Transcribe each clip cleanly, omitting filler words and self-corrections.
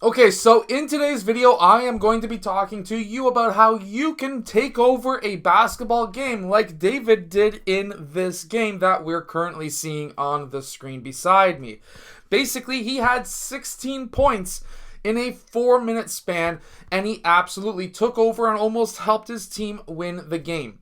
Okay, so in today's video, I am going to be talking to you about how you can take over a basketball game like David did in this game that we're currently seeing on the screen beside me. Basically, he had 16 points in a 4-minute span, and he absolutely took over and almost helped his team win the game.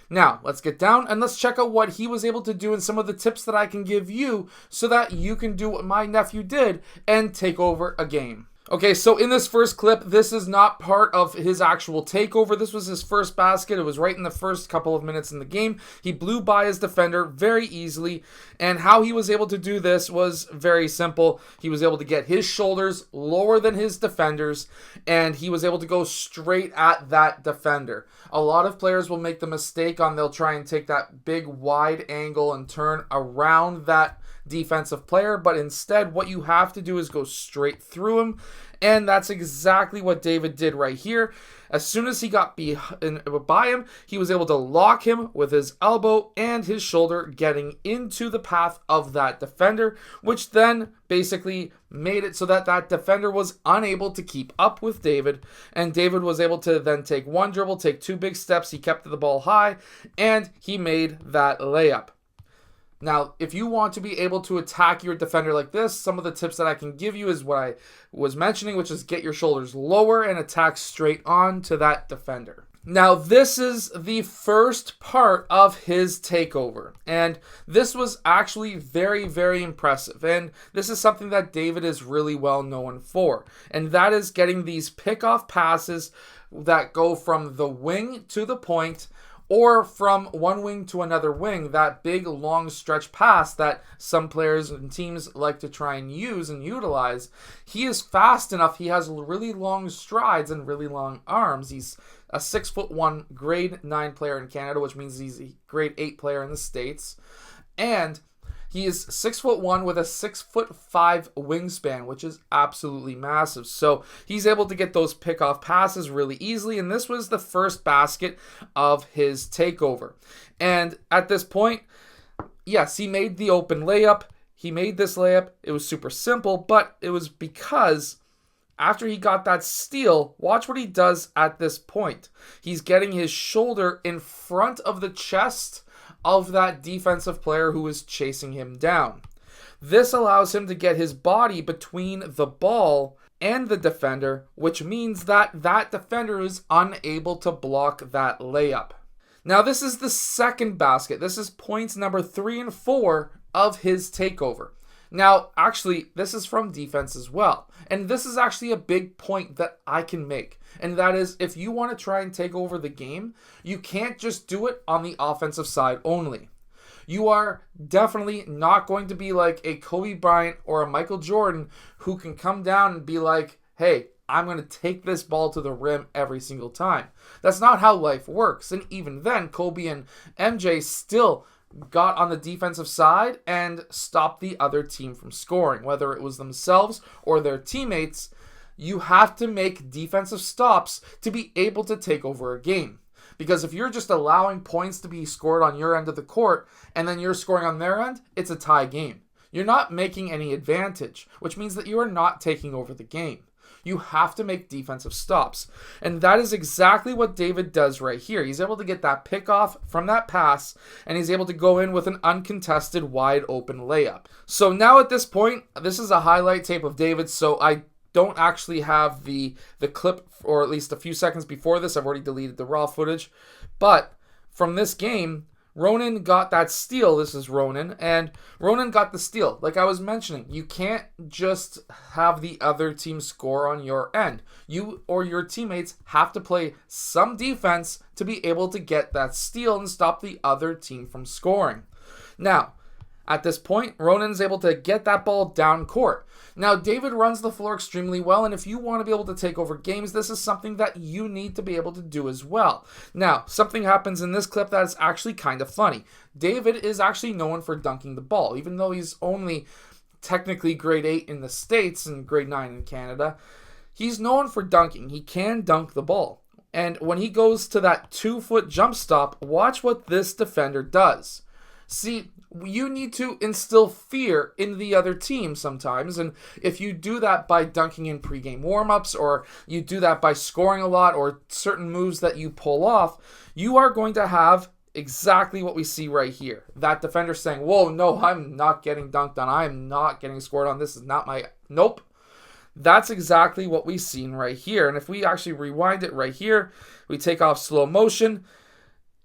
Now, let's get down and let's check out what he was able to do and some of the tips that I can give you so that you can do what my nephew did and take over a game. Okay, so in this first clip, this is not part of his actual takeover. This was his first basket. It was right in the first couple of minutes in the game. He blew by his defender very easily, and how he was able to do this was very simple. He was able to get his shoulders lower than his defenders, and he was able to go straight at that defender. A lot of players will make the mistake on they'll try and take that big wide angle and turn around that defensive player, but instead what you have to do is go straight through him, and that's exactly what David did right here. As soon as he got by him, he was able to lock him with his elbow and his shoulder, getting into the path of that defender, which then basically made it so that that defender was unable to keep up with David, and David was able to then take one dribble, take two big steps, he kept the ball high, and he made that layup. Now, if you want to be able to attack your defender like this, some of the tips that I can give you is what I was mentioning, which is get your shoulders lower and attack straight on to that defender. Now, this is the first part of his takeover, and this was actually very, very impressive, and this is something that David is really well known for, and that is getting these pickoff passes that go from the wing to the point, or from one wing to another wing, that big long stretch pass that some players and teams like to try and use and utilize. He is fast enough. He has really long strides and really long arms. He's a 6'1" grade 9 player in Canada, which means he's a grade 8 player in the States. And he is 6'1" with a 6'5" wingspan, which is absolutely massive. So he's able to get those pickoff passes really easily, and this was the first basket of his takeover. And at this point, yes, he made the open layup. He made this layup. It was super simple, but it was because after he got that steal, watch what he does at this point. He's getting his shoulder in front of the chest of that defensive player who is chasing him down. This allows him to get his body between the ball and the defender, which means that that defender is unable to block that layup. Now, this is the second basket. This is points number 3 and 4 of his takeover. Now, actually, this is from defense as well. And this is actually a big point that I can make. And that is, if you want to try and take over the game, you can't just do it on the offensive side only. You are definitely not going to be like a Kobe Bryant or a Michael Jordan who can come down and be like, hey, I'm going to take this ball to the rim every single time. That's not how life works. And even then, Kobe and MJ still got on the defensive side and stopped the other team from scoring, whether it was themselves or their teammates. You have to make defensive stops to be able to take over a game. Because if you're just allowing points to be scored on your end of the court and then you're scoring on their end, it's a tie game. You're not making any advantage, which means that you are not taking over the game. You have to make defensive stops. And that is exactly what David does right here. He's able to get that pickoff from that pass, and he's able to go in with an uncontested wide open layup. So now at this point, this is a highlight tape of David, so I don't actually have the clip, or at least a few seconds before this. I've already deleted the raw footage. But from this game, Ronan got that steal. This is Ronan, and Ronan got the steal. Like I was mentioning, you can't just have the other team score on your end. You or your teammates have to play some defense to be able to get that steal and stop the other team from scoring. Now, at this point, Ronan's able to get that ball down court. Now, David runs the floor extremely well, and if you want to be able to take over games, this is something that you need to be able to do as well. Now, something happens in this clip that is actually kind of funny. David is actually known for dunking the ball, even though he's only technically grade 8 in the States and grade 9 in Canada. He's known for dunking. He can dunk the ball. And when he goes to that 2-foot jump stop, watch what this defender does. See, you need to instill fear in the other team sometimes. And if you do that by dunking in pregame warmups, or you do that by scoring a lot, or certain moves that you pull off, you are going to have exactly what we see right here. That defender saying, whoa, no, I'm not getting dunked on. I'm not getting scored on. This is not my... Nope. That's exactly what we've seen right here. And if we actually rewind it right here, we take off slow motion,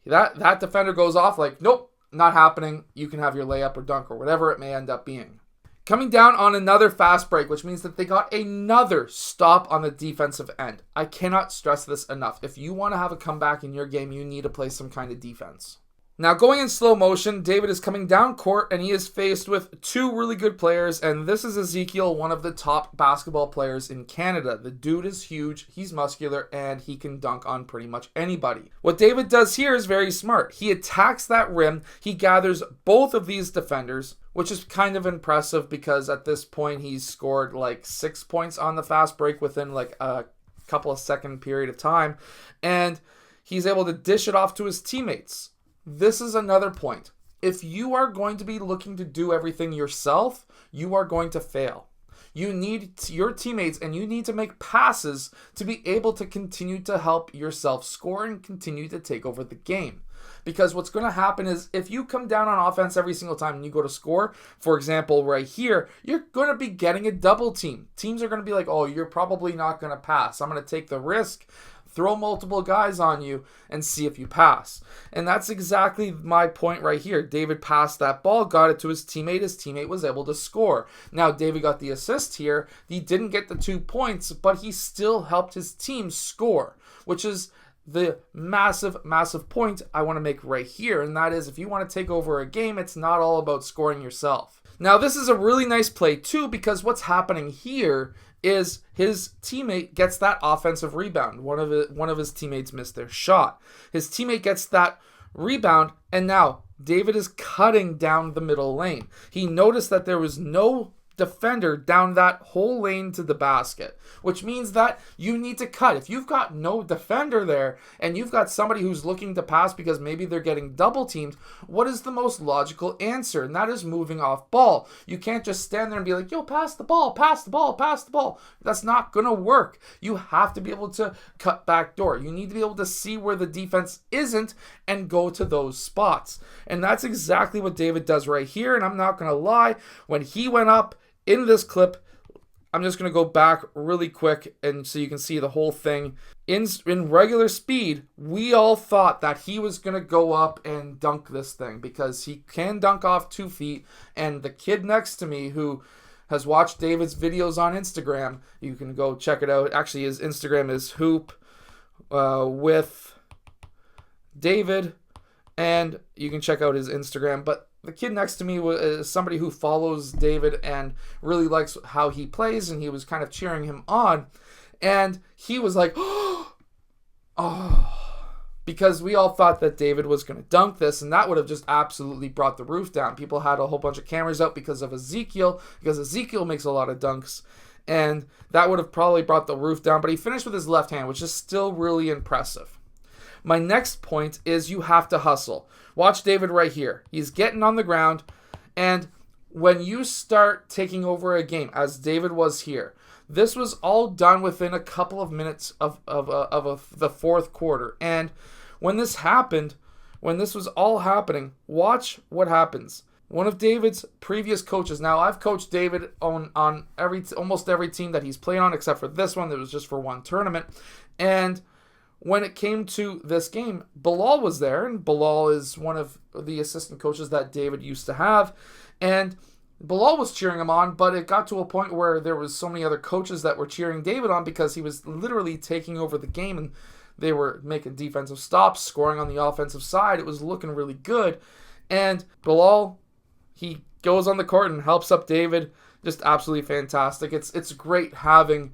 that defender goes off like, nope, not happening. You can have your layup or dunk or whatever it may end up being. Coming down on another fast break, which means that they got another stop on the defensive end. I cannot stress this enough. If you want to have a comeback in your game, you need to play some kind of defense. Now, going in slow motion, David is coming down court, and he is faced with two really good players, and this is Ezekiel, one of the top basketball players in Canada. The dude is huge, he's muscular, and he can dunk on pretty much anybody. What David does here is very smart. He attacks that rim, he gathers both of these defenders, which is kind of impressive because at this point he's scored like 6 points on the fast break within like a couple of second period of time, and he's able to dish it off to his teammates. This is another point. If you are going to be looking to do everything yourself, you are going to fail. You need your teammates, and you need to make passes to be able to continue to help yourself score and continue to take over the game. Because what's going to happen is if you come down on offense every single time and you go to score, for example, right here, you're going to be getting a double team. Teams are going to be like, oh, you're probably not going to pass. I'm going to take the risk, throw multiple guys on you, and see if you pass. And that's exactly my point right here. David passed that ball, got it to his teammate. His teammate was able to score. Now, David got the assist here. He didn't get the 2 points, but he still helped his team score, which is the massive, massive point I want to make right here. And that is, if you want to take over a game, it's not all about scoring yourself. Now, this is a really nice play too, because what's happening here is his teammate gets that offensive rebound. One of his teammates missed their shot. His teammate gets that rebound, and now David is cutting down the middle lane. He noticed that there was no defender down that whole lane to the basket, which means that you need to cut. If you've got no defender there and you've got somebody who's looking to pass because maybe they're getting double teamed, what is the most logical answer? And that is moving off ball. You can't just stand there and be like, yo, pass the ball, pass the ball, pass the ball. That's not going to work. You have to be able to cut back door. You need to be able to see where the defense isn't and go to those spots. And that's exactly what David does right here. And I'm not going to lie, when he went up in this clip, I'm just going to go back really quick and so you can see the whole thing. In regular speed, we all thought that he was going to go up and dunk this thing because he can dunk off 2 feet. And the kid next to me who has watched David's videos on Instagram, you can go check it out. Actually, his Instagram is Hoop with David, and you can check out his Instagram. But the kid next to me is somebody who follows David and really likes how he plays, and he was kind of cheering him on. And he was like, oh, because we all thought that David was going to dunk this, and that would have just absolutely brought the roof down. People had a whole bunch of cameras out because of Ezekiel, because Ezekiel makes a lot of dunks, and that would have probably brought the roof down. But he finished with his left hand, which is still really impressive. My next point is you have to hustle. Watch David right here. He's getting on the ground, and when you start taking over a game, as David was here, this was all done within a couple of minutes of the fourth quarter. And when this happened, when this was all happening, watch what happens. One of David's previous coaches, now I've coached David on almost every team that he's played on except for this one that was just for one tournament. And when it came to this game, Bilal was there, and Bilal is one of the assistant coaches that David used to have. And Bilal was cheering him on, but it got to a point where there was so many other coaches that were cheering David on because he was literally taking over the game, and they were making defensive stops, scoring on the offensive side. It was looking really good. And Bilal, he goes on the court and helps up David. Just absolutely fantastic. It's great having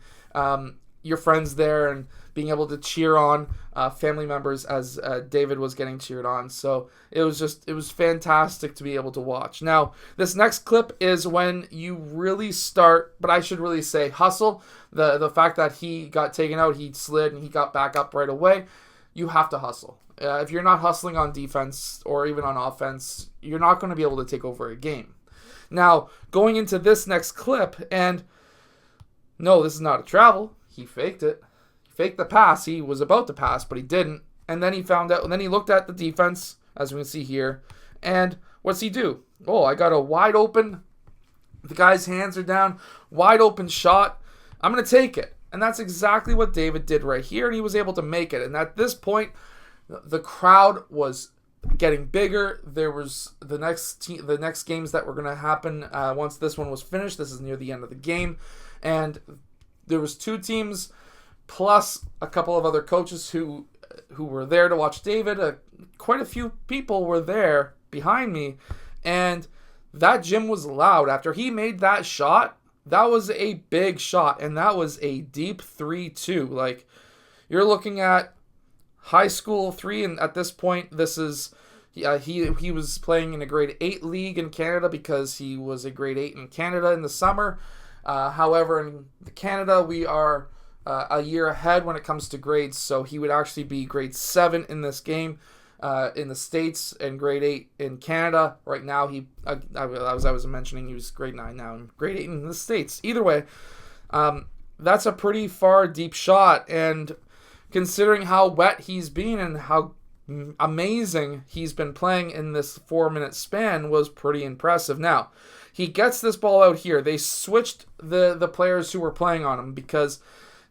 your friends there and being able to cheer on family members as David was getting cheered on. So it was fantastic to be able to watch. Now, this next clip is when you really start, but I should really say hustle. The fact that he got taken out, he slid, and he got back up right away. You have to hustle. if you're not hustling on defense or even on offense, you're not going to be able to take over a game. Now, going into this next clip, and no, this is not a travel. He faked it. He faked the pass. He was about to pass, but he didn't. And then he found out, and then he looked at the defense, as we can see here, and what's he do? Oh, I got a wide open, the guy's hands are down, wide open shot. I'm going to take it. And that's exactly what David did right here, and he was able to make it. And at this point, the crowd was getting bigger. There was the next games that were going to happen once this one was finished. This is near the end of the game, and there was 2 teams plus a couple of other coaches who were there to watch David. Quite a few people were there behind me, and that gym was loud. After he made that shot, that was a big shot, and that was a deep 3-2. Like, you're looking at high school 3, and at this point, this is he was playing in a grade 8 league in Canada because he was a grade 8 in Canada in the summer. However, in Canada, we are a year ahead when it comes to grades, so he would actually be grade 7 in this game in the States and grade 8 in Canada. Right now, as I was mentioning, he was grade 9 now and grade 8 in the States. Either way, that's a pretty far deep shot, and considering how wet he's been and how amazing he's been playing in this 4-minute span, was pretty impressive. Now, he gets this ball out here. They switched the players who were playing on him because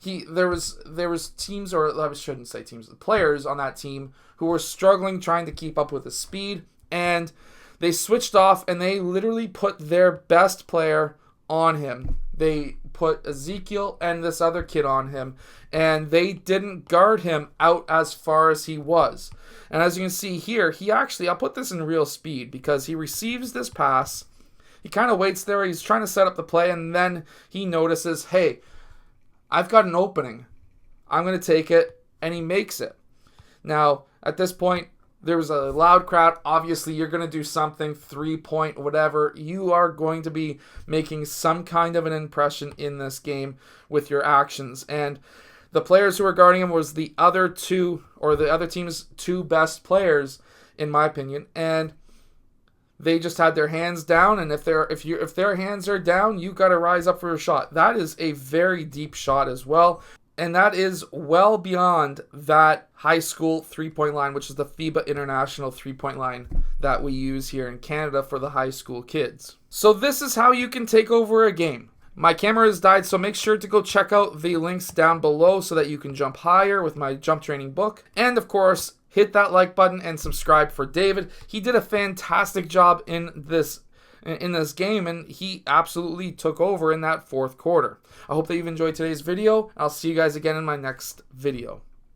there was teams, or I shouldn't say teams, the players on that team who were struggling trying to keep up with the speed, and they switched off and they literally put their best player on him. They put Ezekiel and this other kid on him, and they didn't guard him out as far as he was. And as you can see here, I'll put this in real speed because he receives this pass. He kind of waits there. He's trying to set up the play, and then he notices, hey, I've got an opening. I'm going to take it, and he makes it. Now, at this point, there was a loud crowd. Obviously, you're going to do something, 3-point, whatever. You are going to be making some kind of an impression in this game with your actions. And the players who were guarding him was the other team's 2 best players, in my opinion. And they just had their hands down, and if their hands are down, you got to rise up for a shot. That is a very deep shot as well, and that is well beyond that high school 3-point line, which is the FIBA International 3-point line that we use here in Canada for the high school kids. So this is how you can take over a game. My camera has died, so make sure to go check out the links down below so that you can jump higher with my jump training book. And of course, hit that like button and subscribe for David. He did a fantastic job in this game, and he absolutely took over in that 4th quarter. I hope that you've enjoyed today's video. I'll see you guys again in my next video.